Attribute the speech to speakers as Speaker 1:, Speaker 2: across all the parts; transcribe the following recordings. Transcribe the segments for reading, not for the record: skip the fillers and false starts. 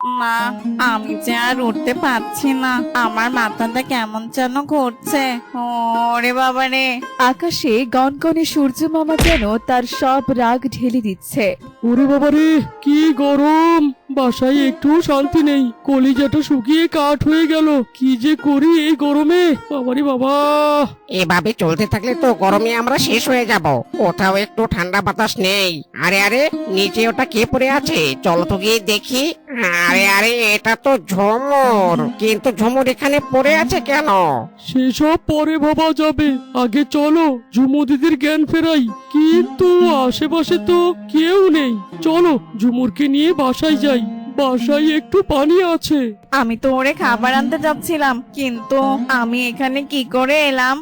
Speaker 1: না, আমি যে আর উঠতে পারছি না, আমার মাথাটা কেমন যেন ঘুরছে। ওরে বাবা রে।
Speaker 2: আকাশে গনগনে সূর্য মামা যেন তার সব রাগ ঢেলে দিচ্ছে।
Speaker 3: ওরে বাবারে, কি গরম! বাসায় একটু শান্তি নেই, কলিজাটা শুকিয়ে কাঠ হয়ে গেল। কি যে করি এই গরমে, বাবারে বাবা!
Speaker 4: এভাবে চলতে থাকলে তো গরমে আমরা শেষ হয়ে যাব। কোথাও একটু ঠান্ডা বাতাস নেই। আরে আরে, নিচে ওটা কে পড়ে আছে? চলো তো গিয়ে দেখি। আরে আরে, এটা তো ঝুমুর। কিন্তু ঝুমুর এখানে পড়ে আছে কেন?
Speaker 3: সেসব পরে ভাবা যাবে, আগে চলো ঝুমু দিদির জ্ঞান ফেরাই। কিন্তু আশেপাশে তো কেউ নেই, চলো ঝুমুরকে নিয়ে বাসায় যাই। বাসায় একটু পানি আছে।
Speaker 1: আমি তো ওরে খাবার আনতে যাচ্ছিলাম, কিন্তু আমি এখানে কি করে এলাম?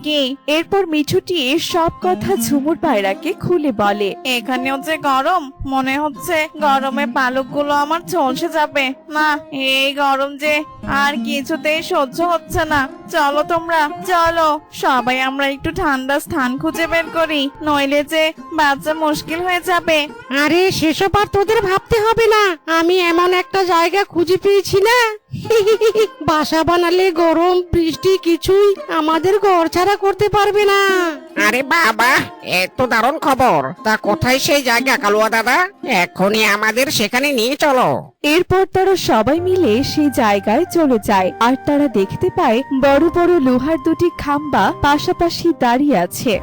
Speaker 1: কি?
Speaker 2: এরপর মিঠুটি সব কথা ঝুমুর পায়রাকে খুলে বলে।
Speaker 1: এখানেও যে গরম, মনে হচ্ছে গরমে পালকগুলো আমার ঝলসে যাবে। না, এই গরম যে আর কিছুতেই সহ্য হচ্ছে না। চলো তোমরা, চলো সবাই আমরা একটু ঠান্ডা স্থান খুঁজে বের করি, নইলে যে বাচ্চা মুশকিল হয়ে যাবে।
Speaker 4: আরে সেসব আর তোদের ভাবতে হবে না, আমি এমন একটা জায়গা খুঁজে পেয়েছি না। বাসা বানালে গরম বৃষ্টি কিছুই আমাদের ঘর ছাড়া করতে পারবে না। আরে বাবা, এত দারুণ খবর! তা কোথায় সেই জায়গা কালুয়া দাদা? এখনই আমাদের সেখানে নিয়ে চলো।
Speaker 2: এরপর তারা সবাই মিলে সেই জায়গায় চলে যায়, আর তারা দেখতে পায় বড় বড় লোহার দুটি খাম্বা পাশাপাশি দাঁড়িয়ে আছে।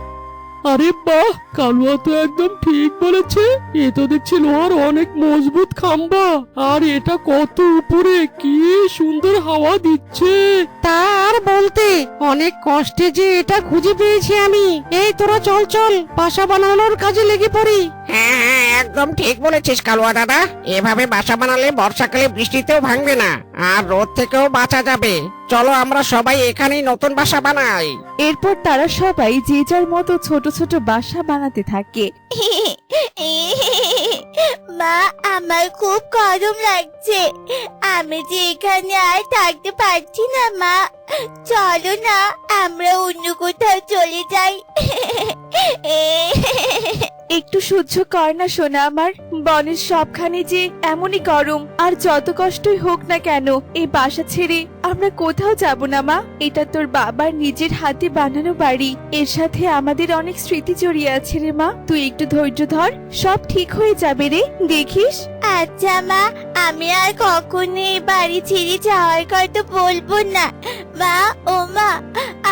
Speaker 3: আরে বাহ, কালুয়া তো একদম ঠিক বলেছে। এ তো দেখছি লোহার অনেক মজবুত খাম্বা, আর এটা কত উপরে, কি সুন্দর হাওয়া দিচ্ছে।
Speaker 4: তার বলতে অনেক কষ্টে যে এটা খুঁজে পেয়েছি আমি। এই তোরা চল চল, বাসা বানানোর কাজে লেগে পড়ি। হ্যাঁ হ্যাঁ, একদম ঠিক বলেছিস কালুয়া দাদা। এভাবে বাসা বানালে বর্ষাকালে বৃষ্টিতেও ভাঙবে না, আর রোদ থেকেও বাঁচা যাবে। চলো আমরা সবাই এখানেই নতুন বাসা বানাই।
Speaker 2: এরপর তারা সবাই যে যার মতো ছোট ছোট বাসা বানাতে থাকে।
Speaker 5: মা, আমার খুব গরম লাগছে, আমি যে এখানে আর থাকতে পারছি না। মা, চলো না আমরা অন্য কোথাও চলে যাই।
Speaker 2: একটু সহ্য কর না সোনা আমার, বনের সবখানে যে এমনই গরম, আর যত কষ্টই হোক না কেন এই বাসা ছেড়ে আমরা কোথাও যাব না মা। এটা তোর বাবার নিজের হাতে বানানো বাড়ি, এর সাথে আমাদের অনেক স্মৃতি জড়িয়ে আছে রে মা। তুই একটু ধৈর্য ধর, সব ঠিক হয়ে যাবে রে, দেখিস।
Speaker 5: আচ্ছা মা, আমি আর কখনো এই বাড়ি ছেড়ে যাওয়ার কথা বলবো না। মা, ও মা,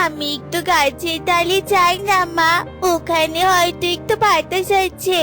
Speaker 5: আমি একটু গাছের ডালে যাই না মা, ওখানে হয়তো একটু বাতাস আছে।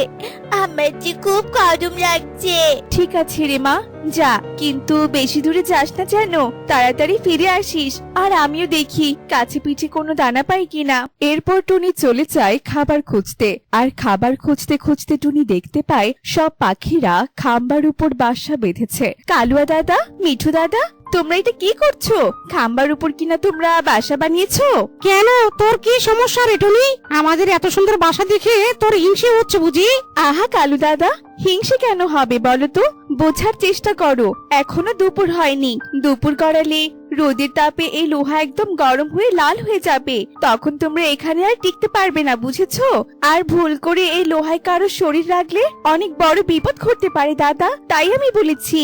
Speaker 5: আমার যে খুব গরম লাগছে।
Speaker 2: ঠিক আছে রে মা, যা, কিন্তু বেশি দূরে যাস না যেন, তাড়াতাড়ি ফিরে আসিস। আর আমিও দেখি কাছে পিঠে কোনো দানা পাই কিনা। এরপর টুনি চলে যায় খাবার খুঁজতে, আর খাবার খুঁজতে খুঁজতে টুনি দেখতে পায় সব পাখিরা খাম্বার উপর বাসা বেঁধেছে। কালুয়া দাদা, মিঠু দাদা, তোমরা এটা কি করছো? খাম্বার উপর কিনা তোমরা বাসা বানিয়েছো?
Speaker 4: কেন, তোর কি সমস্যা রে টুনি? আমাদের এত সুন্দর বাসা দেখে তোর হিংসে হচ্ছে বুঝি?
Speaker 2: আহা কালু দাদা, হিংসে কেন হবে বলো তো? বোঝার চেষ্টা করো, এখনো দুপুর হয়নি। দুপুর গড়ালে রোদের তাপে এই লোহা একদম গরম হয়ে লাল হয়ে যাবে, তখন তোমরা এখানে আর টিকতে পারবে না, বুঝেছো? আর ভুল করে এই লোহায় কারো শরীর রাখলে অনেক বড় বিপদ ঘটতে পারে দাদা, তাই আমি বলেছি।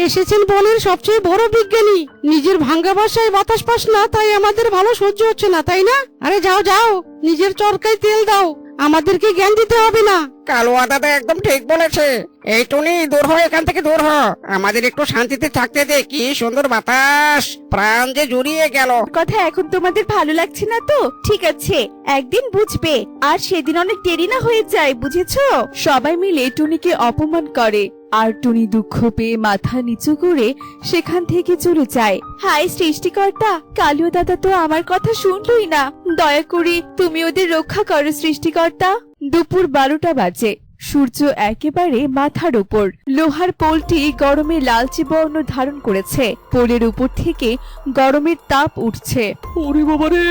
Speaker 4: এসেছেন বনের সবচেয়ে বড় বিজ্ঞানী, নিজের ভাঙ্গা বাসায় বাতাস পাস না, তাই আমাদের ভালো সহ্য হচ্ছে না, তাই না? আরে যাও যাও, নিজের চরকায় তেল দাও, আমাদেরকে জ্ঞান দিতে হবে না। কালুয়া দাদা একদম ঠিক বলেছে। এই টুনি, দূর হ, এখান থেকে দূর হ, আমাদের একটু শান্তিতে থাকতে দে। কি সুন্দর বাতাস, প্রাণ যে জুড়িয়ে গেল।
Speaker 2: কথা এখন তোমাদের ভালো লাগছে না তো? ঠিক আছে, একদিন বুঝবে, আর সেদিন অনেক দেরি না হয়ে যায়, বুঝেছো? সবাই মিলে টুনিকে অপমান করে, আর টুনি দুঃখ পেয়ে মাথা নিচু করে সেখান থেকে চলে যায়। হায় সৃষ্টিকর্তা, কালু দাদা তো আমার কথা শুনলই না, দয়া করে তুমি ওদের রক্ষা করো সৃষ্টিকর্তা। দুপুর 12টা বাজে, সূর্য একেবারে মাথার উপর, লোহার পোলটি গরমে লালচে বর্ণ ধারণ করেছে, পোলের উপর থেকে গরমের তাপ উঠছে।
Speaker 3: ওরে বাবারে,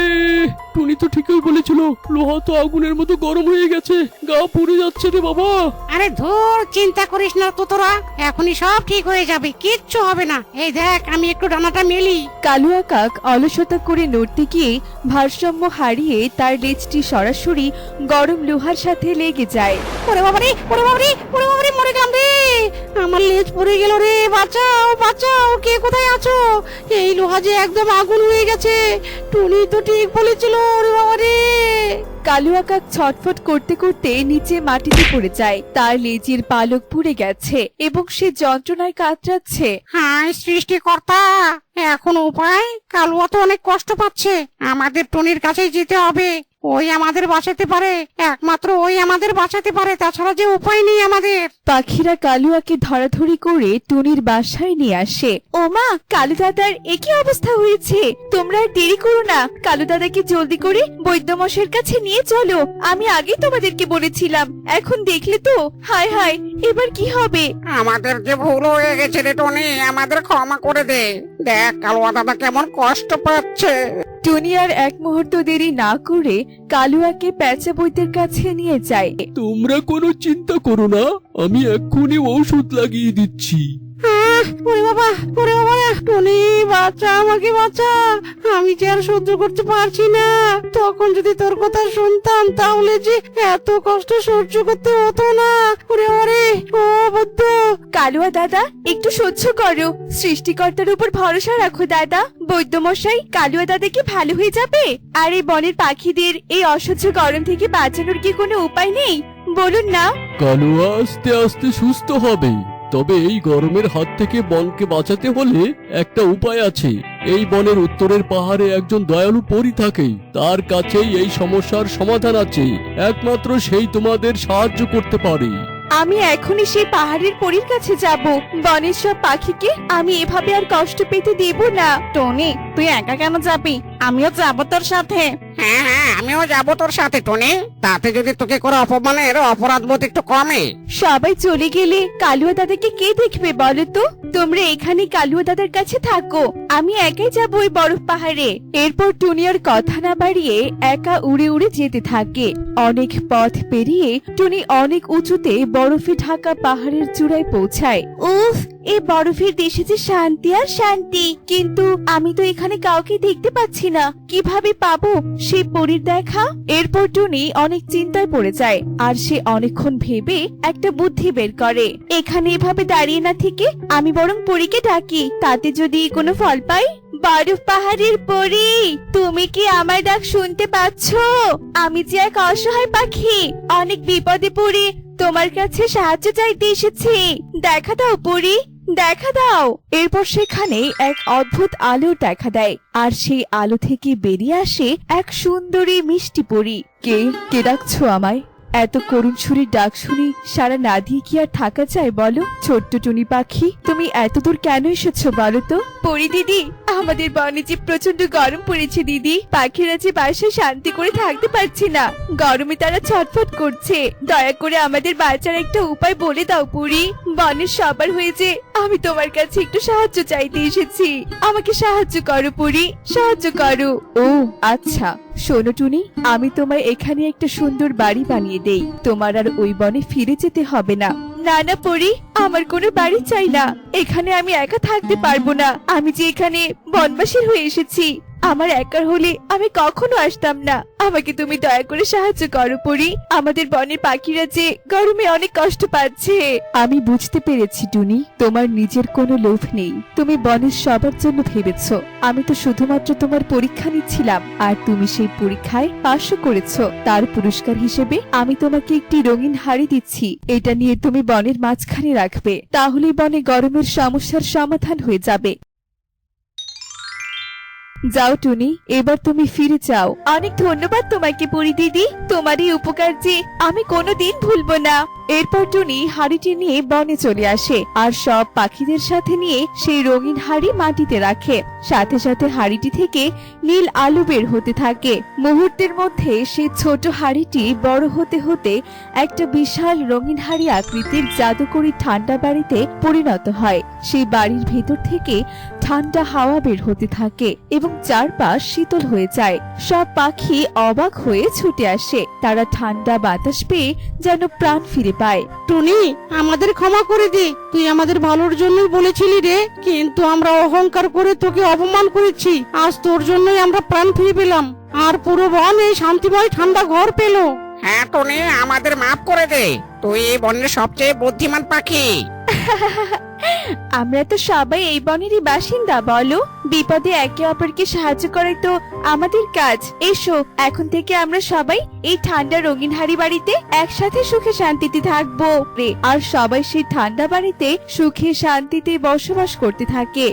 Speaker 3: টুনি তো ঠিকই বলেছিল, লোহা তো আগুনের মতো গরম হয়ে গেছে, গা পুড়ে যাচ্ছে রে বাবা।
Speaker 4: আরে ধুর, চিন্তা করিস না তো তোরা, এখনই সব ঠিক হয়ে যাবে, কিচ্ছু হবে না। এই দেখ, আমি একটু ডানাটা মেলি।
Speaker 2: কালুয়া কাক অলসতা করে নড়তে গিয়ে ভারসাম্য হারিয়ে তার লেজটি সরাসরি গরম লোহার সাথে লেগে যায়।
Speaker 4: ওরে বাবারে, ওরে বাবারে, ওরে বাবারে, মরে গেলাম রে, আমার লেজ লেজ পড়ে গেল রে, বাঁচাও বাঁচাও, কে কোথায় আছো? এই লোহা যে একদম আগুন হয়ে গেছে। টুনি তো ঠিক বলেছিল রে বাবা রে।
Speaker 2: কালুয়া কাক ছটফট করতে করতে নিচে মাটিতে পড়ে যায়। তার লেজের পালক পুড়ে গেছে এবং সে যন্ত্রণায় কাতরাচ্ছে।
Speaker 4: হায় সৃষ্টিকর্তা, এখন উপায়? কালুয়া তো অনেক কষ্ট পাচ্ছে। আমাদের টুনির কাছে যেতে হবে, ওই আমাদের বাঁচাতে পারে, একমাত্র ওই আমাদের বাঁচাতে পারে, তাছাড়া যে উপায় নেই আমাদের।
Speaker 2: পাখিরা কালুয়াকে ধরাধরি করে টুনির বাসায় নিয়ে আসে। ওমা, কালু দাদার একই অবস্থা হয়েছে। তোমরা আর দেরি করো না, কালু দাদাকে জলদি করে বৈদ্যমশাইয়ের কাছে নিয়ে চলো। আমি আগেই তোমাদেরকে বলেছিলাম, এখন দেখলে তো। হায় হায়, এবার কি হবে?
Speaker 4: আমাদের যে ভুল হয়ে গেছে রে টুনি, আমাদের ক্ষমা করে দে। দেখ কালুয়া দাদা কেমন কষ্ট পাচ্ছে।
Speaker 2: টুনি আর এক মুহূর্ত দেরি না করে কালুয়াকে প্যাঁচা বৈদ্যের কাছে নিয়ে যায়।
Speaker 3: তোমরা কোনো চিন্তা করো না, আমি এক্ষুনি ঔষধ লাগিয়ে দিচ্ছি।
Speaker 4: ওরে বাবা, ওরে বাবা, টুনি বাচ্চা, আমাকে বাঁচা। আমি যে আর সহ্য করতে পারছি না। তখন যদি তোর কথা শুনতাম তাহলে যে এত কষ্ট সহ্য করতে হতো না। ওরে ওরে, ও বদ্ধ।
Speaker 2: কালুয়া দাদা, একটু সহ্য করো, সৃষ্টিকর্তার উপর ভরসা রাখো দাদা। বৈদ্যমশাই, কালুয়া দাদা কি ভালো হয়ে যাবে? আর এই বনের পাখিদের এই অসহ্য গরম থেকে বাঁচানোর কি কোনো উপায় নেই? বলুন না।
Speaker 3: কালুয়া আস্তে আস্তে সুস্থ হবে, তবে এই গরমের হাত থেকে বনকে বাঁচাতে হলে একটা উপায় আছে। এই বনের উত্তরের পাহাড়ে একজন দয়ালু পরী থাকে, তার কাছেই এই সমস্যার সমাধান আছে। একমাত্র সেই তোমাদের সাহায্য করতে পারে।
Speaker 2: আমি এখনই সেই পাহাড়ের পরীর কাছে যাব। বনের সব পাখিকে আমি এভাবে আর কষ্ট পেতে দেব না।
Speaker 1: টনি, তুই একা কেন যাবি? আমিও যাবো তোর সাথে।
Speaker 4: হ্যাঁ হ্যাঁ, আমিও যাবো তোর সাথে টুনি। তাতে যদি তোকে করে অপমানের অপরাধ বোধ একটু কমে।
Speaker 2: সবাই চলে গেলে কালুয়া দাদাকে কে দেখবে বলো তো? তোমরা এখানে কালুয়া দাদার কাছে থাকো, আমি একাই যাবো ওই বরফ পাহাড়ে। এরপর টুনি আর কথা না বাড়িয়ে একা উড়ে উড়ে যেতে থাকে। অনেক পথ পেরিয়ে টুনি অনেক উঁচুতে বরফে ঢাকা পাহাড়ের চূড়ায় পৌঁছায়। উফ, এই বরফের দেশে যে শান্তি আর শান্তি, কিন্তু আমি তো এখানে কাউকে দেখতে পাচ্ছি না। কিভাবে পাবো সেই পরীর দেখা? এরপর টুনি অনেক চিন্তায় পড়ে যায় আর সে অনেকক্ষণ ভেবে একটা বুদ্ধি বের করে। এখানে এভাবে দাঁড়িয়ে না থেকে আমি বরং পরীকে ডাকি, তাতে যদি কোনো ফল পাই। বরফ পাহাড়ের পরী, তুমি কি আমার ডাক শুনতে পাচ্ছ? আমি যে এক অসহায় পাখি, অনেক বিপদে পড়ে তোমার কাছে সাহায্য চাইতে এসেছি। দেখা দাও পরী, দেখা দাও। এরপর সেখানে এক অদ্ভুত আলো দেখা দেয় আর সেই আলো থেকে বেরিয়ে আসে এক সুন্দরী মিষ্টি পরী। কে কে ডাকছো আমায়? এত করুণ সুরের ডাক শুনি সারা না দিয়ে কি আর থাকা যায় বলো? ছোট্ট টুনি পাখি, তুমি এত দূর কেন এসেছো বলো তো? পরি দিদি, আমাদের বনে যে প্রচন্ড গরম পড়েছে দিদি। পাখিরা যে বাসায় শান্তি করে থাকতে পারছে না, গরমে তারা ছটফট করছে। দয়া করে আমাদের বাঁচার একটা উপায় বলে দাও পরি। বনের সবার হয়েছে, আমি তোমার কাছে একটু সাহায্য চাইতে এসেছি। আমাকে সাহায্য করো পরি, সাহায্য করো। ও আচ্ছা, শোনো টুনি, আমি তোমায় এখানে একটা সুন্দর বাড়ি বানিয়ে দেই। তোমার আর ওই বনে ফিরে যেতে হবে না। না না পরি, আমার কোনো বাড়ি চাই না। এখানে আমি একা থাকতে পারবো না। আমি যে এখানে বনবাসী হয়ে এসেছি, আমার একার হলে আমি কখনো আসতাম না। আমাকে তুমি দয়া করে সাহায্য করো পরি। আমাদের বনের পাখিরা যে গরমে অনেক কষ্ট পাচ্ছে। আমি বুঝতে পেরেছি টুনি, তোমার নিজের কোনো লোভ নেই। তুমি বনের সবার জন্য ভেবেছো। আমি তো শুধুমাত্র তোমার পরীক্ষা নিচ্ছিলাম, আর তুমি সেই পরীক্ষায় পাশও করেছো। তার পুরস্কার হিসেবে আমি তোমাকে একটি রঙিন হাড়ি দিচ্ছি। এটা নিয়ে তুমি বনের মাঝখানে রাখবে, তাহলে বনে গরমের সমস্যার সমাধান হয়ে যাবে। যাও টুনি, এবার তুমি ফিরে যাও। অনেক ধন্যবাদ তোমাকে পরি দিদি, তোমার এই উপকার যে আমি কোনোদিন ভুলবো না। এরপর টুনি হাড়িটি নিয়ে বনে চলে আসে আর সব পাখিদের সাথে নিয়ে সেই রঙিন হাড়ি মাটিতে রাখে। সাথে সাথে হাড়িটি থেকে নীল আলো বের হতে থাকে। মুহূর্তের মধ্যে সেই ছোট হাড়িটি বড় হতে হতে একটা বিশাল রঙিন হাড়ি আকৃতির জাদুকরি ঠান্ডা বাড়িতে পরিণত হয়। সেই বাড়ির ভেতর থেকে ঠান্ডা হাওয়া বের হতে থাকে এবং চারপাশ শীতল হয়ে যায়। সব পাখি অবাক হয়ে ছুটে আসে। তারা ঠান্ডা বাতাস পেয়ে যেন প্রাণ ফিরে পায়।
Speaker 4: টুনি, আমাদের ক্ষমা করে দে। তুই আমাদের ভালোর জন্যই বলেছিলি রে, কিন্তু আমরা অহংকার করে তোকে অপমান করেছি। আজ তোর জন্যই আমরা প্রাণ ফিরে পেলাম, আর পুরো বন এই শান্তিময় ঠান্ডা ঘর পেলো। হ্যাঁ টুনি, আমাদের মাফ করে দে। তুই এই বনের সবচেয়ে বুদ্ধিমান পাখি।
Speaker 2: আমরা তো সবাই এই বনেরই বাসিন্দা বলো, বিপদে একে অপরকে সাহায্য করাই তো আমাদের কাজ। এসো এখন থেকে আমরা সবাই এই ঠান্ডা রঙিন হাড়ি বাড়িতে একসাথে সুখে শান্তিতে থাকবো আর সবাই সেই ঠান্ডা বাড়িতে সুখে শান্তিতে বসবাস করতে থাকে।